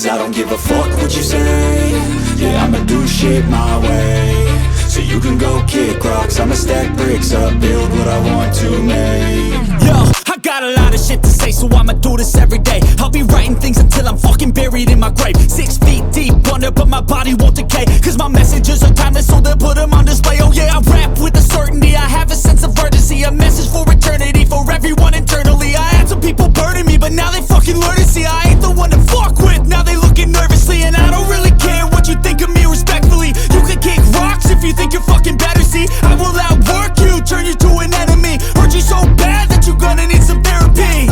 I don't give a fuck what you say. Yeah, I'ma do shit my way. So you can go kick rocks, I'ma stack bricks up, build what I want to make. Yo, I got a lot of shit to say, so I'ma do this every day. I'll be writing things until I'm fucking buried in my grave. 6 feet deep under, but my body won't decay. Cause my messages are timeless, so they'll put them on display. Oh yeah, I rap with a certainty, I have a sense of urgency. A message for eternity, for everyone internally. I had some people burning me, but now they fucking learn to see I ain't the one to fuck with, now they looking nervously. And I don't really care what you think of me, respectfully. You can kick rocks if you think you're fucking better, see. I will outwork you, turn you to an enemy. Hurt you so bad that you're gonna need some therapy.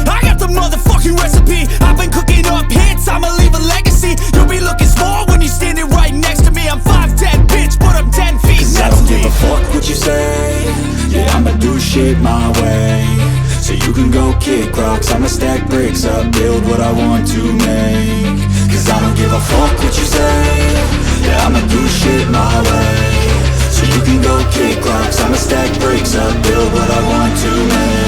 I got the motherfucking recipe, I've been cooking up hits, I'ma leave a legacy. You'll be looking small when you're standing right next to me. I'm 5'10", bitch, but I'm 10 feet. Cause I don't give a fuck what you say. Yeah, I'ma do shit my way. So you can go kick rocks, I'ma stack bricks up, build what I want to make. Cause I don't give a fuck what you say. Yeah, I'ma do shit my way. So you can go kick rocks, I'ma stack bricks up, build what I want to make.